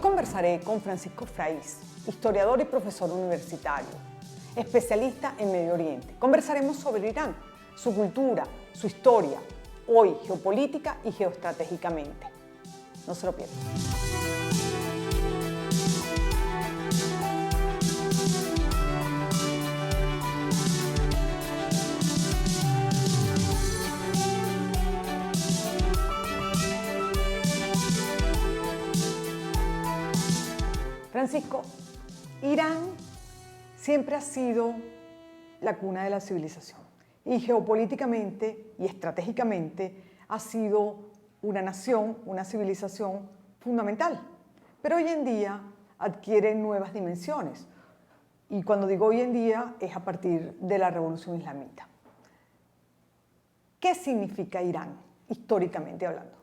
conversaré con Francisco Fraiz, historiador y profesor universitario, especialista en Medio Oriente. Conversaremos sobre Irán, su cultura, su historia, hoy geopolítica y geoestratégicamente. No se lo pierdan. Francisco, Irán siempre ha sido la cuna de la civilización y geopolíticamente y estratégicamente ha sido una nación, una civilización fundamental. Pero hoy en día adquiere nuevas dimensiones y cuando digo hoy en día es a partir de la Revolución Islamita. ¿Qué significa Irán, históricamente hablando?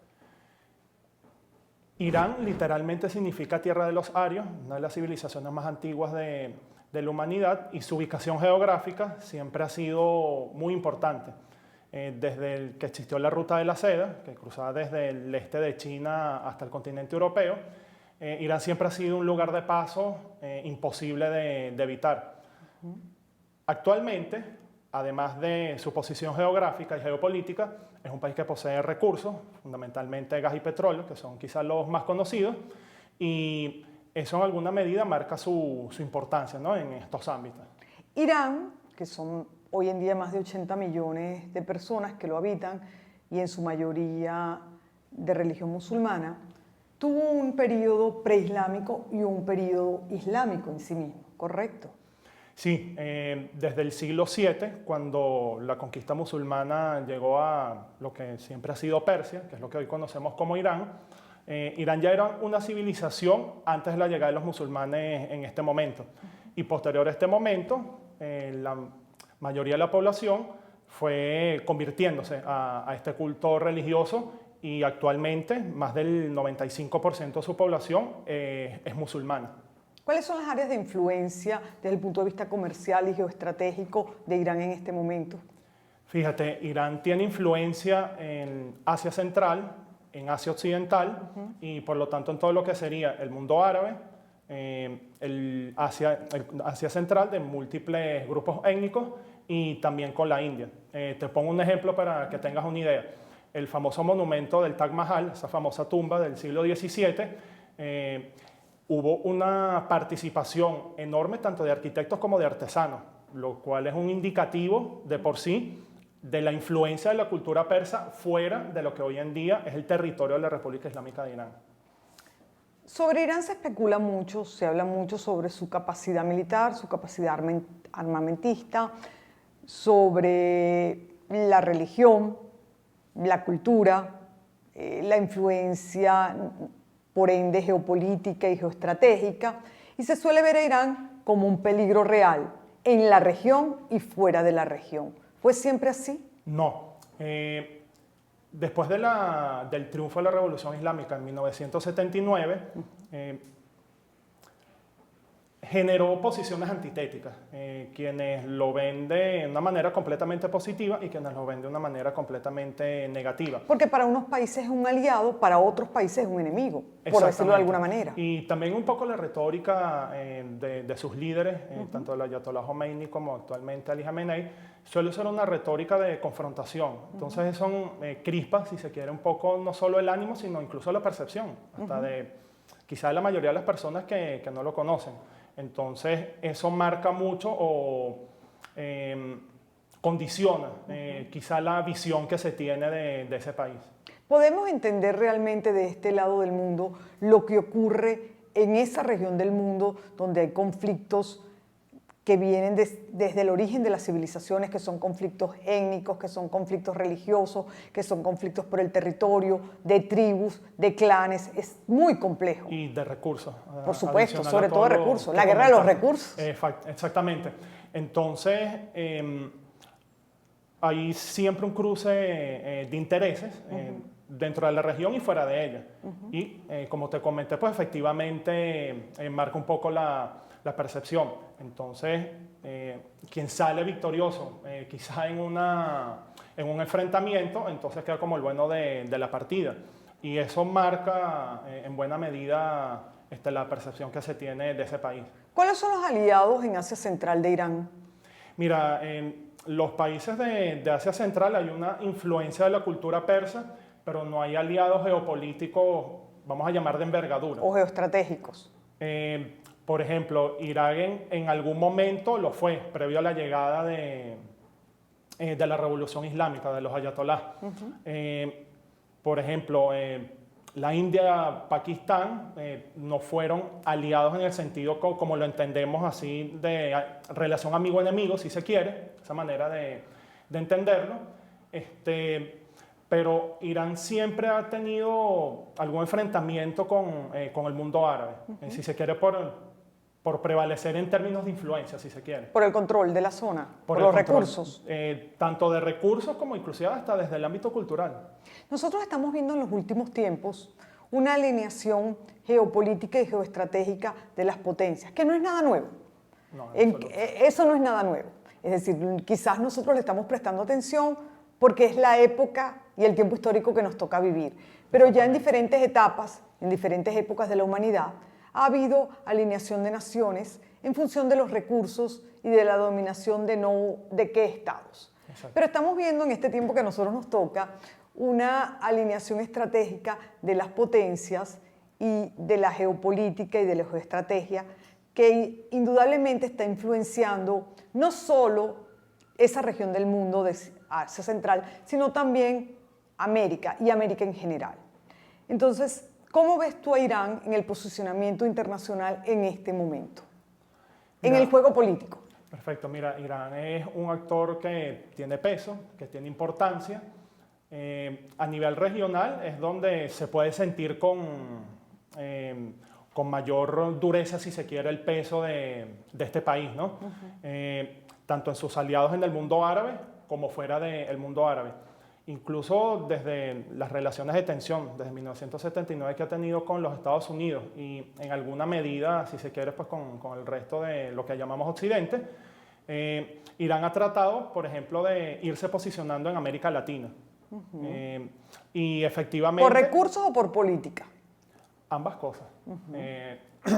Irán literalmente significa tierra de los arios, una de las civilizaciones más antiguas de la humanidad, y su ubicación geográfica siempre ha sido muy importante. Desde el que existió la ruta de la seda, que cruzaba desde el este de China hasta el continente europeo, Irán siempre ha sido un lugar de paso imposible de evitar. Actualmente, además de su posición geográfica y geopolítica, es un país que posee recursos, fundamentalmente gas y petróleo, que son quizás los más conocidos, y eso en alguna medida marca su importancia, ¿no?, en estos ámbitos. Irán, que son hoy en día más de 80 millones de personas que lo habitan, y en su mayoría de religión musulmana, tuvo un periodo preislámico y un periodo islámico en sí mismo, ¿correcto? Sí, desde el siglo VII, cuando la conquista musulmana llegó a lo que siempre ha sido Persia, que es lo que hoy conocemos como Irán, Irán ya era una civilización antes de la llegada de los musulmanes en este momento. Y posterior a este momento, la mayoría de la población fue convirtiéndose a este culto religioso y actualmente más del 95% de su población es musulmana. ¿Cuáles son las áreas de influencia desde el punto de vista comercial y geoestratégico de Irán en este momento? Fíjate, Irán tiene influencia en Asia Central, en Asia Occidental y por lo tanto en todo lo que sería el mundo árabe, el Asia Central de múltiples grupos étnicos y también con la India. Te pongo un ejemplo para que tengas una idea. El famoso monumento del Taj Mahal, esa famosa tumba del siglo XVII, hubo una participación enorme tanto de arquitectos como de artesanos, lo cual es un indicativo de por sí de la influencia de la cultura persa fuera de lo que hoy en día es el territorio de la República Islámica de Irán. Sobre Irán se especula mucho, se habla mucho sobre su capacidad militar, su capacidad armamentista, sobre la religión, la cultura, la influencia por ende geopolítica y geoestratégica, y se suele ver a Irán como un peligro real en la región y fuera de la región. ¿Fue siempre así? No. Después del triunfo de la Revolución Islámica en 1979, generó posiciones antitéticas, quienes lo ven de una manera completamente positiva y quienes lo ven de una manera completamente negativa. Porque para unos países es un aliado, para otros países es un enemigo, por decirlo de alguna manera. Y también un poco la retórica de sus líderes, tanto el Ayatollah Khomeini como actualmente Ali Khamenei, suele ser una retórica de confrontación. Entonces son crispas, si se quiere, un poco no solo el ánimo, sino incluso la percepción, hasta de quizá la mayoría de las personas que no lo conocen. Entonces, eso marca mucho o condiciona quizá la visión que se tiene de ese país. ¿Podemos entender realmente de este lado del mundo lo que ocurre en esa región del mundo donde hay conflictos que vienen desde el origen de las civilizaciones, que son conflictos étnicos, que son conflictos religiosos, que son conflictos por el territorio, de tribus, de clanes? Es muy complejo. Y de recursos. Por supuesto, sobre todo de recursos, la guerra de los recursos. Exactamente. Entonces, hay siempre un cruce de intereses dentro de la región y fuera de ella. Y como te comenté, pues efectivamente marca un poco la percepción. Entonces, quien sale victorioso quizá en un enfrentamiento, entonces queda como el bueno de la partida. Y eso marca en buena medida la percepción que se tiene de ese país. ¿Cuáles son los aliados en Asia Central de Irán? Mira, en los países de Asia Central hay una influencia de la cultura persa, pero no hay aliados geopolíticos, vamos a llamar de envergadura. ¿O geoestratégicos? Por ejemplo, Irán en algún momento lo fue, previo a la llegada de la revolución islámica, de los ayatolás. Por ejemplo, la India, Pakistán, no fueron aliados en el sentido como lo entendemos así, de relación amigo-enemigo, si se quiere, esa manera de entenderlo. Pero Irán siempre ha tenido algún enfrentamiento con el mundo árabe, si se quiere por prevalecer en términos de influencia, si se quiere. Por el control de la zona, por los recursos. Tanto de recursos como inclusive hasta desde el ámbito cultural. Nosotros estamos viendo en los últimos tiempos una alineación geopolítica y geoestratégica de las potencias, que no es nada nuevo. No, eso no es nada nuevo. Es decir, quizás nosotros le estamos prestando atención porque es la época y el tiempo histórico que nos toca vivir. Pero ya en diferentes etapas, en diferentes épocas de la humanidad, ha habido alineación de naciones en función de los recursos y de la dominación de qué estados. Exacto. Pero estamos viendo en este tiempo que a nosotros nos toca una alineación estratégica de las potencias y de la geopolítica y de la geoestrategia que indudablemente está influenciando no solo esa región del mundo de Asia Central, sino también América y América en general. Entonces, ¿cómo ves tú a Irán en el posicionamiento internacional en este momento? En el juego político. Perfecto, mira, Irán es un actor que tiene peso, que tiene importancia. A nivel regional es donde se puede sentir con mayor dureza, si se quiere, el peso de este país, ¿no? Tanto en sus aliados en el mundo árabe como fuera del mundo árabe. Incluso desde las relaciones de tensión, desde 1979 que ha tenido con los Estados Unidos y en alguna medida, si se quiere, pues con el resto de lo que llamamos Occidente, Irán ha tratado, por ejemplo, de irse posicionando en América Latina. Y efectivamente... ¿Por recursos o por política? Ambas cosas.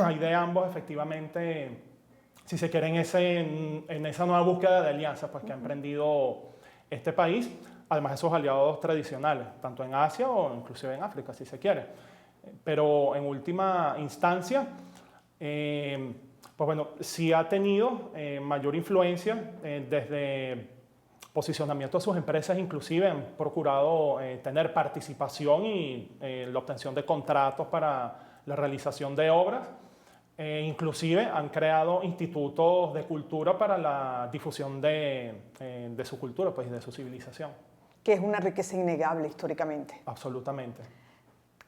Hay de ambos, efectivamente, si se quiere, en esa nueva búsqueda de alianzas pues, que ha emprendido este país, además de sus aliados tradicionales, tanto en Asia o inclusive en África, si se quiere. Pero en última instancia, pues bueno, sí ha tenido mayor influencia desde posicionamiento de sus empresas, inclusive han procurado tener participación y la obtención de contratos para la realización de obras. Inclusive han creado institutos de cultura para la difusión de su cultura, pues, y de su civilización. Que es una riqueza innegable históricamente. Absolutamente.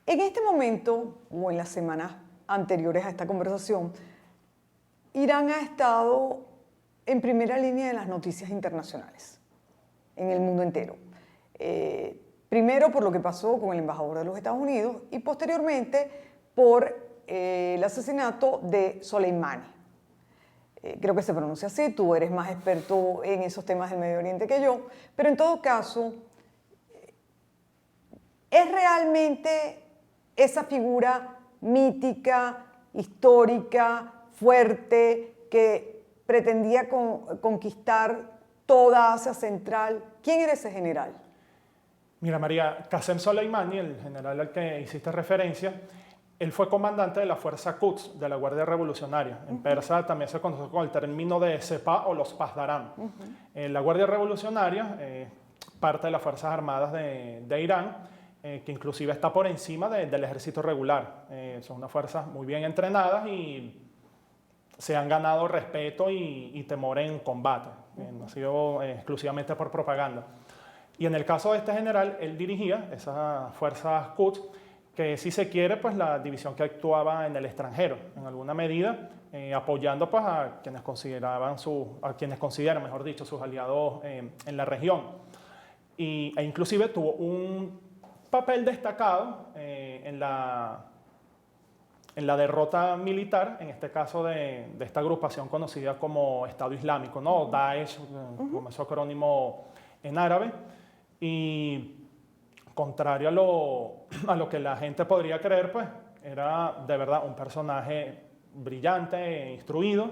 En este momento, o en las semanas anteriores a esta conversación, Irán ha estado en primera línea de las noticias internacionales, en el mundo entero. Primero por lo que pasó con el embajador de los Estados Unidos y posteriormente por el asesinato de Soleimani. Creo que se pronuncia así, tú eres más experto en esos temas del Medio Oriente que yo, pero en todo caso, ¿es realmente esa figura mítica, histórica, fuerte, que pretendía conquistar toda Asia Central? ¿Quién era ese general? Mira, María, Qasem Soleimani, el general al que hiciste referencia, él fue comandante de la Fuerza Quds, de la Guardia Revolucionaria. En persa también se conoce con el término de Sepah o los Pasdaran. La Guardia Revolucionaria, parte de las Fuerzas Armadas de Irán, que inclusive está por encima del ejército regular. Son unas fuerzas muy bien entrenadas y se han ganado respeto y temor en combate. No ha sido exclusivamente por propaganda. Y en el caso de este general, él dirigía esas fuerzas Quds, que si se quiere, pues la división que actuaba en el extranjero, en alguna medida, apoyando pues a quienes consideran, mejor dicho, sus aliados en la región. E inclusive tuvo un papel destacado en la derrota militar, en este caso de esta agrupación conocida como Estado Islámico, ¿no? Daesh, como es su acrónimo en árabe. Y contrario a lo que la gente podría creer, pues era de verdad un personaje brillante, instruido,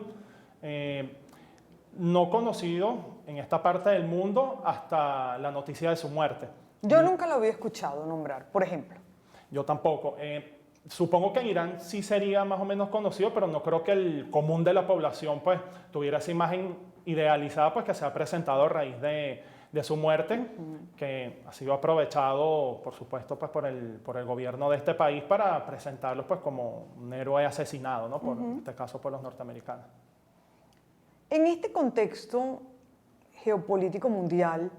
no conocido en esta parte del mundo hasta la noticia de su muerte. Yo nunca lo había escuchado nombrar, por ejemplo. Yo tampoco. Supongo que en Irán sí sería más o menos conocido, pero no creo que el común de la población pues tuviera esa imagen idealizada pues que se ha presentado a raíz de su muerte, que ha sido aprovechado, por supuesto, pues por el gobierno de este país para presentarlo pues como un héroe asesinado, ¿no? En este caso por los norteamericanos. En este contexto geopolítico mundial,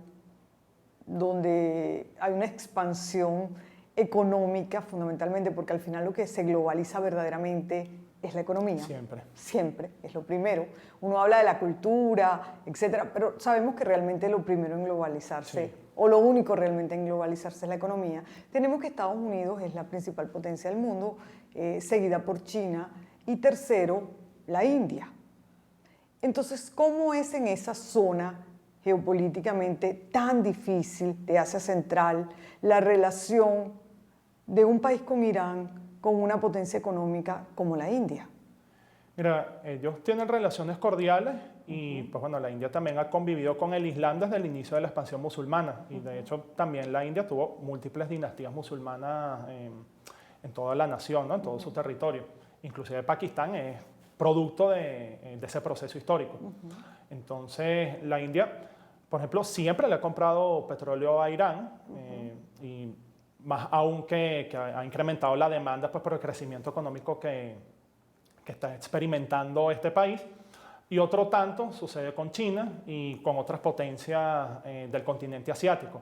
donde hay una expansión económica fundamentalmente, porque al final lo que se globaliza verdaderamente es la economía. Siempre. Siempre, es lo primero. Uno habla de la cultura, etcétera, pero sabemos que realmente lo primero en globalizarse, Sí. o lo único realmente en globalizarse es la economía. Tenemos que Estados Unidos es la principal potencia del mundo, seguida por China, y tercero, la India. Entonces, ¿cómo es en esa zona geopolíticamente tan difícil de Asia Central la relación de un país con Irán con una potencia económica como la India? Mira, ellos tienen relaciones cordiales y pues bueno, la India también ha convivido con el Islam desde el inicio de la expansión musulmana y de hecho también la India tuvo múltiples dinastías musulmanas en toda la nación, ¿no? En todo su territorio. Inclusive Pakistán es producto de ese proceso histórico. Entonces la India, por ejemplo, siempre le ha comprado petróleo a Irán y más aún que ha incrementado la demanda pues, por el crecimiento económico que está experimentando este país. Y otro tanto sucede con China y con otras potencias del continente asiático.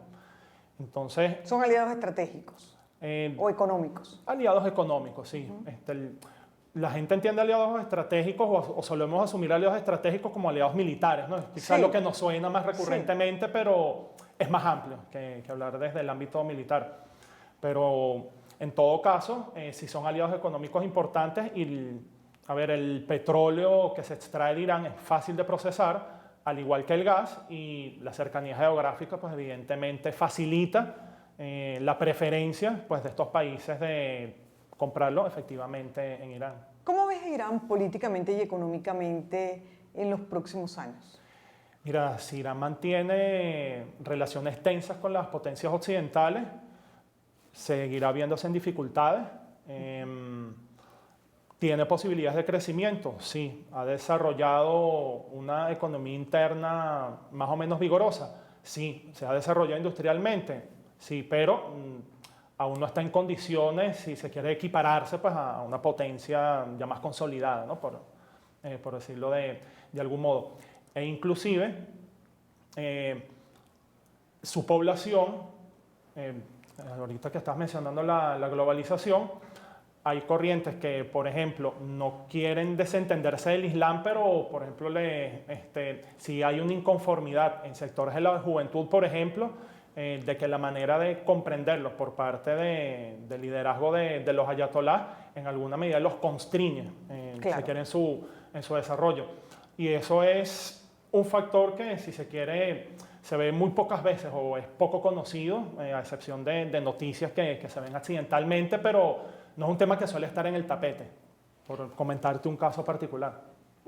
Entonces, ¿Son aliados estratégicos o económicos? aliados económicos, sí. La gente entiende aliados estratégicos o solemos asumir aliados estratégicos como aliados militares, ¿no? Quizás Sí. lo que nos suena más recurrentemente, pero es más amplio que hablar desde el ámbito militar. Pero en todo caso, si son aliados económicos importantes y a ver, el petróleo que se extrae de Irán es fácil de procesar, al igual que el gas, y la cercanía geográfica, pues evidentemente facilita la preferencia pues, de estos países de comprarlo efectivamente en Irán. ¿Cómo ves a Irán políticamente y económicamente en los próximos años? Mira, si Irán mantiene relaciones tensas con las potencias occidentales, seguirá viéndose en dificultades. ¿Tiene posibilidades de crecimiento? Sí. ¿Ha desarrollado una economía interna más o menos vigorosa? Sí. ¿Se ha desarrollado industrialmente? Sí, pero aún no está en condiciones, si se quiere equipararse pues, a una potencia ya más consolidada, ¿no? por decirlo de algún modo. E inclusive, su población, ahorita que estás mencionando la globalización, hay corrientes que, por ejemplo, no quieren desentenderse del Islam, pero, por ejemplo, si hay una inconformidad en sectores de la juventud, por ejemplo, de que la manera de comprenderlos por parte del liderazgo de los ayatolás, en alguna medida los constriñe, Claro. se quiere, en su desarrollo. Y eso es un factor que, si se quiere, se ve muy pocas veces o es poco conocido, a excepción de noticias que se ven accidentalmente, pero no es un tema que suele estar en el tapete, por comentarte un caso particular.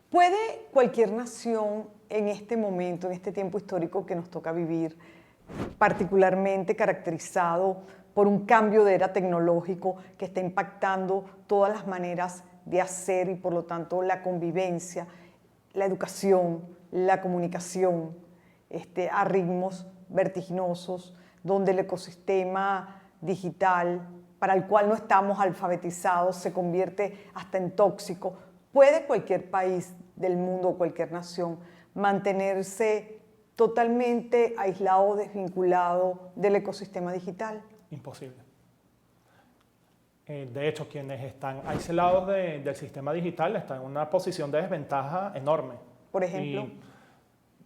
¿Puede cualquier nación en este momento, en este tiempo histórico que nos toca vivir, particularmente caracterizado por un cambio de era tecnológico que está impactando todas las maneras de hacer y por lo tanto la convivencia, la educación, la comunicación, a ritmos vertiginosos, donde el ecosistema digital para el cual no estamos alfabetizados se convierte hasta en tóxico? ¿Puede cualquier país del mundo o cualquier nación mantenerse totalmente aislado o desvinculado del ecosistema digital? Imposible. De hecho, quienes están aislados del sistema digital están en una posición de desventaja enorme. Por ejemplo.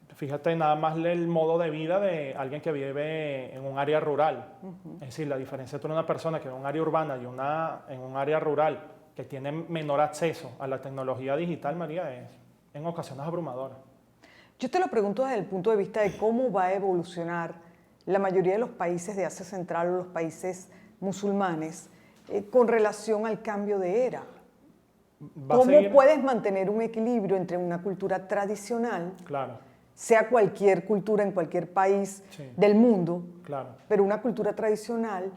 Y fíjate nada más el modo de vida de alguien que vive en un área rural. Es decir, la diferencia entre una persona que vive en un área urbana y en un área rural que tiene menor acceso a la tecnología digital, María, es en ocasiones abrumadora. Yo te lo pregunto desde el punto de vista de cómo va a evolucionar la mayoría de los países de Asia Central o los países musulmanes con relación al cambio de era. Va a ¿Cómo seguir- puedes mantener un equilibrio entre una cultura tradicional, Claro, sea cualquier cultura en cualquier país Sí. del mundo, claro. pero una cultura tradicional,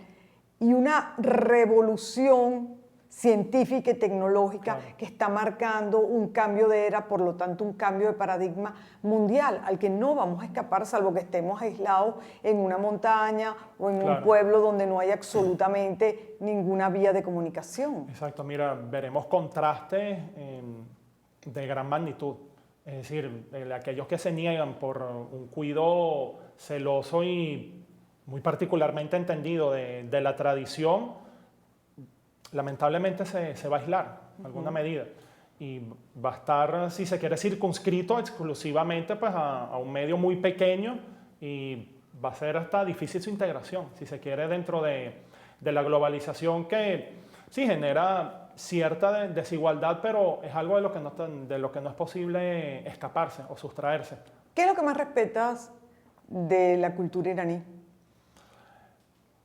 y una revolución científica y tecnológica Claro. que está marcando un cambio de era, por lo tanto un cambio de paradigma mundial al que no vamos a escapar salvo que estemos aislados en una montaña o en un Claro. pueblo donde no hay absolutamente ninguna vía de comunicación? Exacto, mira, veremos contrastes de gran magnitud. Es decir, aquellos que se niegan por un cuidado celoso y muy particularmente entendido de la tradición, lamentablemente se va a aislar en alguna medida y va a estar, si se quiere, circunscrito exclusivamente pues, a un medio muy pequeño y va a ser hasta difícil su integración, si se quiere, dentro de la globalización que sí genera cierta desigualdad, pero es algo de lo que no es posible escaparse o sustraerse. ¿Qué es lo que más respetas de la cultura iraní?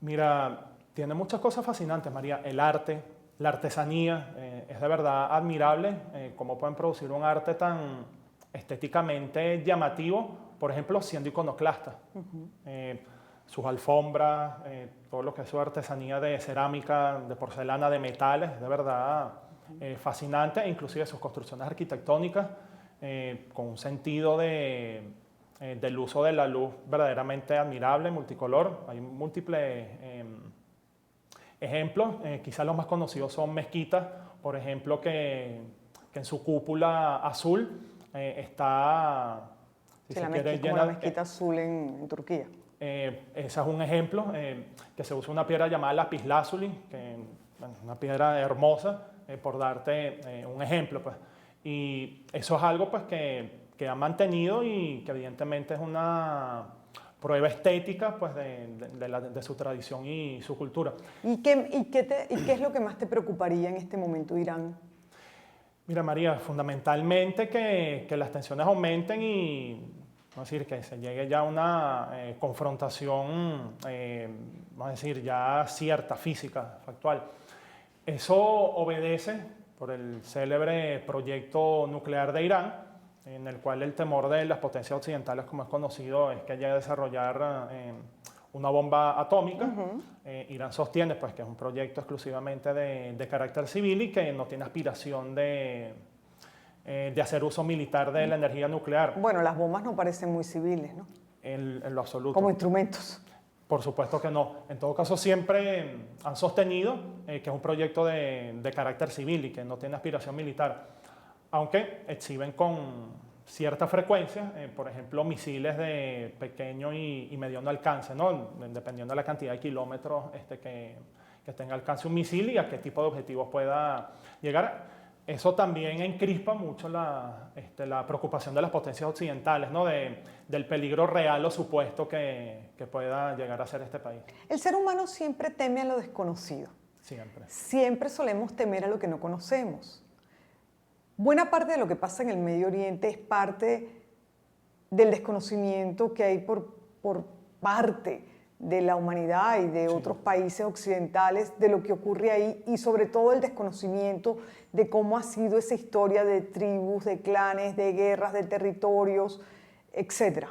Mira, tiene muchas cosas fascinantes, María. El arte, la artesanía, es de verdad admirable cómo pueden producir un arte tan estéticamente llamativo, por ejemplo, siendo iconoclasta. Sus alfombras, todo lo que es su artesanía de cerámica, de porcelana, de metales, es de verdad fascinante, e inclusive sus construcciones arquitectónicas, con un sentido del uso de la luz verdaderamente admirable, multicolor. Hay múltiples ejemplos, quizás los más conocidos son mezquitas, por ejemplo, que en su cúpula azul está, si Sí, se la quiere, como la mezquita azul en Turquía. ese es un ejemplo, que se usa una piedra llamada lapislázuli, que bueno, es una piedra hermosa, por darte un ejemplo. Pues. Y eso es algo pues, que ha mantenido y que evidentemente es una prueba estética pues, de su tradición y su cultura. ¿Y qué es lo que más te preocuparía en este momento, Irán? Mira, María, fundamentalmente que las tensiones aumenten y vamos a decir, que se llegue ya a una confrontación, vamos a decir, ya cierta, física, factual. Eso obedece por el célebre proyecto nuclear de Irán, en el cual el temor de las potencias occidentales, como es conocido, es que llegue a desarrollar una bomba atómica. Irán sostiene pues, que es un proyecto exclusivamente de carácter civil y que no tiene aspiración de hacer uso militar de la energía nuclear. Bueno, las bombas no parecen muy civiles, ¿no? En lo absoluto. Como instrumentos. Por supuesto que no. En todo caso, siempre han sostenido que es un proyecto de carácter civil y que no tiene aspiración militar, aunque exhiben con cierta frecuencia, por ejemplo, misiles de pequeño y mediano alcance, ¿no? Dependiendo de la cantidad de kilómetros que tenga alcance un misil y a qué tipo de objetivos pueda llegar. Eso también encrispa mucho la preocupación de las potencias occidentales, ¿no? Del peligro real o supuesto que pueda llegar a ser este país. El ser humano siempre teme a lo desconocido. Siempre. Siempre solemos temer a lo que no conocemos. Buena parte de lo que pasa en el Medio Oriente es parte del desconocimiento que hay por parte de la humanidad y de otros países occidentales de lo que ocurre ahí y sobre todo el desconocimiento de cómo ha sido esa historia de tribus, de clanes, de guerras, de territorios, etc.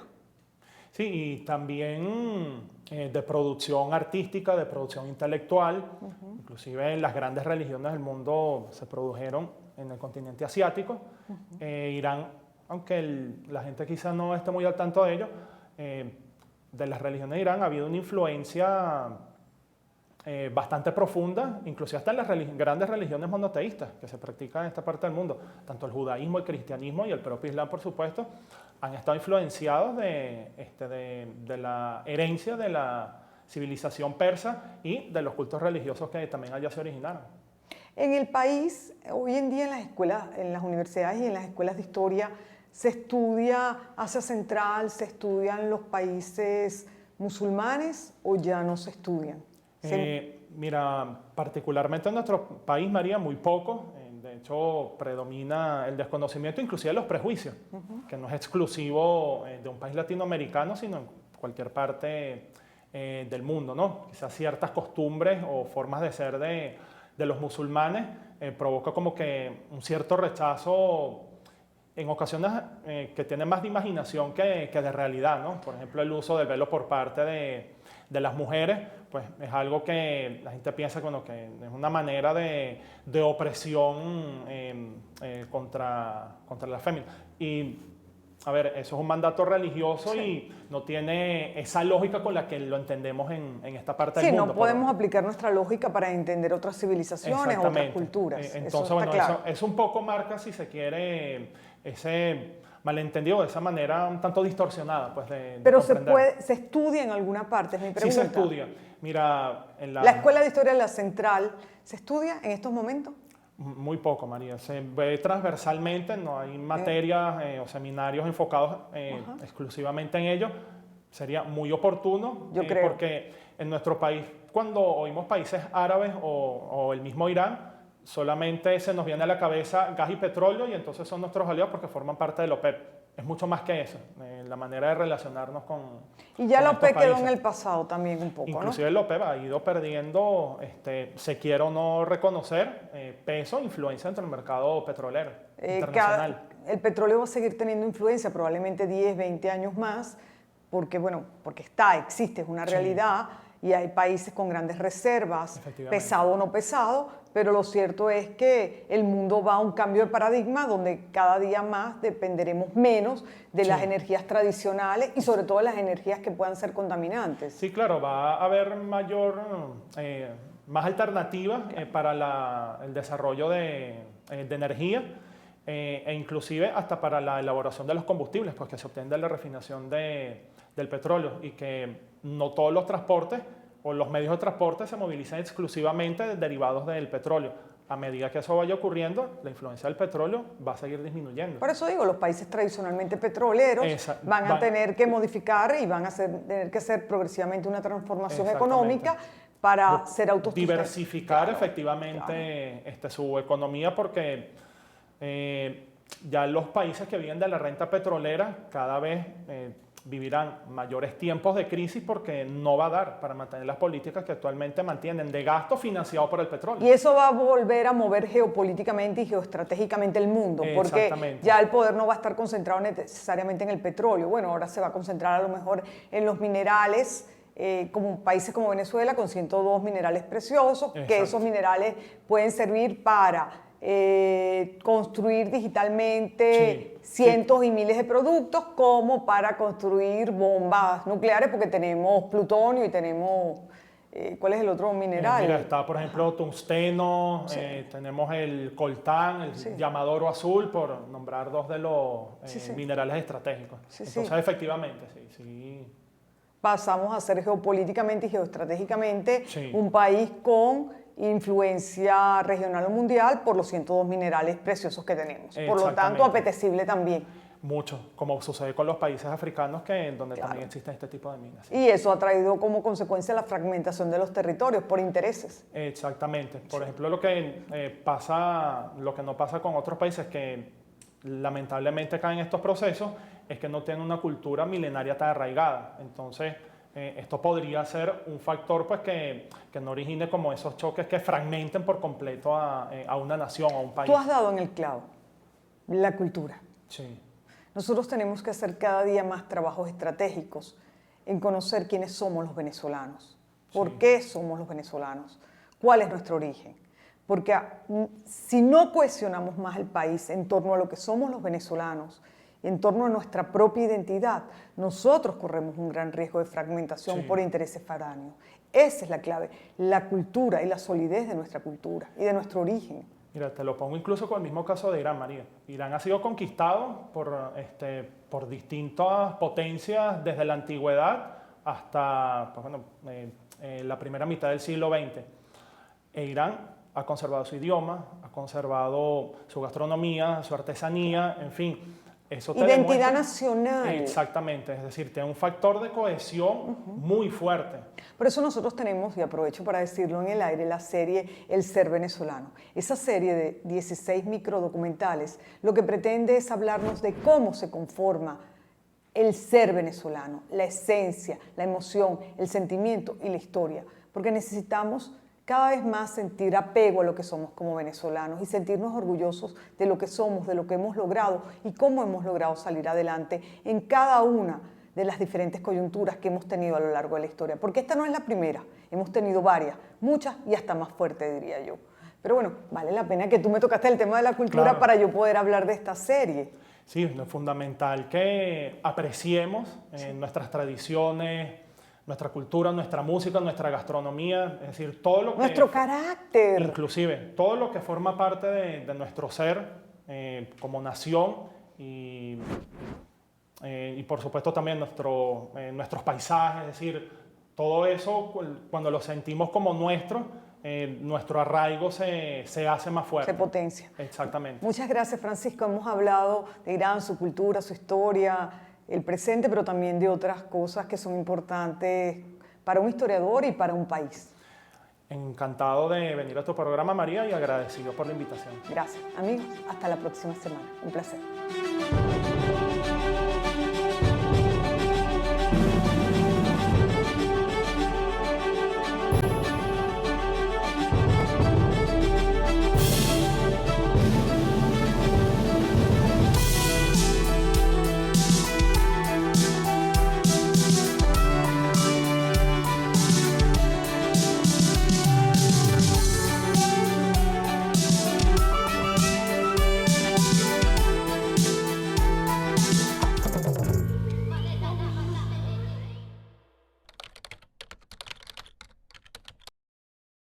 Sí, y también de producción artística, de producción intelectual, inclusive las grandes religiones del mundo se produjeron en el continente asiático. Irán, aunque la gente quizá no esté muy al tanto de ello, de las religiones de Irán ha habido una influencia bastante profunda, inclusive hasta en las grandes religiones monoteístas que se practican en esta parte del mundo. Tanto el judaísmo, el cristianismo y el propio islam, por supuesto, han estado influenciados de la herencia de la civilización persa y de los cultos religiosos que también allá se originaron. En el país, hoy en día en las escuelas, en las universidades y en las escuelas de historia, se estudia Asia Central, se estudian los países musulmanes o ya no se estudian. Mira, particularmente en nuestro país, María, muy poco. De hecho, predomina el desconocimiento, inclusive los prejuicios, que no es exclusivo de un país latinoamericano, sino en cualquier parte del mundo, ¿no? Quizás ciertas costumbres o formas de ser de los musulmanes provoca como que un cierto rechazo en ocasiones que tiene más de imaginación que de realidad, ¿no? Por ejemplo, el uso del velo por parte de las mujeres, pues es algo que la gente piensa que, bueno, que es una manera de opresión contra la fémina. Y, a ver, eso es un mandato religioso y no tiene esa lógica con la que lo entendemos en esta parte del mundo. Sí, no podemos aplicar nuestra lógica para entender otras civilizaciones, otras culturas. Entonces, eso bueno, claro. eso un poco marca, si se quiere, ese malentendido, de esa manera un tanto distorsionada, pues, de Pero comprender. se estudia en alguna parte, es mi pregunta. Sí se estudia. Mira, ¿La Escuela de Historia de la Central se estudia en estos momentos? Muy poco, María. Se ve transversalmente, no hay materias o seminarios enfocados exclusivamente en ello. Sería muy oportuno, Yo creo. porque en nuestro país, cuando oímos países árabes o el mismo Irán, solamente se nos viene a la cabeza gas y petróleo y entonces son nuestros aliados porque forman parte de la OPEP. Es mucho más que eso, la manera de relacionarnos con Y ya con la estos OPEP quedó en países. el pasado también un poco, Inclusive la OPEP ha ido perdiendo, se quiera o no reconocer, peso e influencia entre el mercado petrolero internacional. El petróleo va a seguir teniendo influencia probablemente 10, 20 años más, porque, bueno, porque existe, es una realidad, y hay países con grandes reservas, pesado o no pesado, pero lo cierto es que el mundo va a un cambio de paradigma donde cada día más dependeremos menos de las energías tradicionales y sobre todo de las energías que puedan ser contaminantes. Sí, claro, va a haber más alternativas para el desarrollo de energía e inclusive hasta para la elaboración de los combustibles, pues que se obtiene de la refinación del petróleo y que no todos los transportes o los medios de transporte se movilizan exclusivamente derivados del petróleo. A medida que eso vaya ocurriendo, la influencia del petróleo va a seguir disminuyendo. Por eso digo, los países tradicionalmente petroleros van a tener que modificar y van a tener que hacer progresivamente una transformación económica para ser autosustentables. Diversificar efectivamente su economía porque ya los países que viven de la renta petrolera cada vez vivirán mayores tiempos de crisis porque no va a dar para mantener las políticas que actualmente mantienen de gasto financiado por el petróleo. Y eso va a volver a mover geopolíticamente y geoestratégicamente el mundo, porque ya el poder no va a estar concentrado necesariamente en el petróleo. Bueno, ahora se va a concentrar a lo mejor en los minerales, como países como Venezuela con 102 minerales preciosos, que esos minerales pueden servir para construir digitalmente cientos y miles de productos, como para construir bombas nucleares, porque tenemos plutonio y tenemos, ¿cuál es el otro mineral? Mira, está por ejemplo tungsteno, tenemos el coltán, el llamadoro azul, por nombrar dos de los minerales estratégicos. Entonces efectivamente, pasamos a ser geopolíticamente y geoestratégicamente un país con influencia regional o mundial por los 102 minerales preciosos que tenemos. Por lo tanto, apetecible también. Mucho, como sucede con los países africanos, donde también existen este tipo de minas. Y eso ha traído como consecuencia la fragmentación de los territorios por intereses. Exactamente. Por ejemplo, lo que no pasa con otros países que lamentablemente caen en estos procesos es que no tienen una cultura milenaria tan arraigada. Entonces, esto podría ser un factor pues, que no origine como esos choques que fragmenten por completo a una nación, a un país. Tú has dado en el clavo, la cultura. Sí. Nosotros tenemos que hacer cada día más trabajos estratégicos en conocer quiénes somos los venezolanos, por qué somos los venezolanos, cuál es nuestro origen. Porque si no cohesionamos más el país en torno a lo que somos los venezolanos, en torno a nuestra propia identidad, nosotros corremos un gran riesgo de fragmentación por intereses foráneos. Esa es la clave, la cultura y la solidez de nuestra cultura y de nuestro origen. Mira, te lo pongo incluso con el mismo caso de Irán, María. Irán ha sido conquistado por distintas potencias desde la antigüedad hasta la primera mitad del siglo XX. Irán ha conservado su idioma, ha conservado su gastronomía, su artesanía, en fin. Eso Identidad nacional. Exactamente, es decir, tiene un factor de cohesión muy fuerte. Por eso nosotros tenemos, y aprovecho para decirlo en el aire, la serie El Ser Venezolano. Esa serie de 16 microdocumentales lo que pretende es hablarnos de cómo se conforma el ser venezolano, la esencia, la emoción, el sentimiento y la historia, porque necesitamos cada vez más sentir apego a lo que somos como venezolanos y sentirnos orgullosos de lo que somos, de lo que hemos logrado y cómo hemos logrado salir adelante en cada una de las diferentes coyunturas que hemos tenido a lo largo de la historia. Porque esta no es la primera, hemos tenido varias, muchas y hasta más fuertes, diría yo. Pero bueno, vale la pena que tú me tocaste el tema de la cultura Claro. para yo poder hablar de esta serie. Sí, es fundamental que apreciemos nuestras tradiciones, nuestra cultura, nuestra música, nuestra gastronomía, es decir, todo lo que... Nuestro carácter. Inclusive, todo lo que forma parte de nuestro ser como nación y por supuesto también nuestros paisajes, es decir, todo eso cuando lo sentimos como nuestro arraigo se hace más fuerte. Se potencia. Exactamente. Muchas gracias, Francisco. Hemos hablado de Irán, su cultura, su historia, el presente, pero también de otras cosas que son importantes para un historiador y para un país. Encantado de venir a tu programa, María, y agradecido por la invitación. Gracias. Amigos, hasta la próxima semana. Un placer.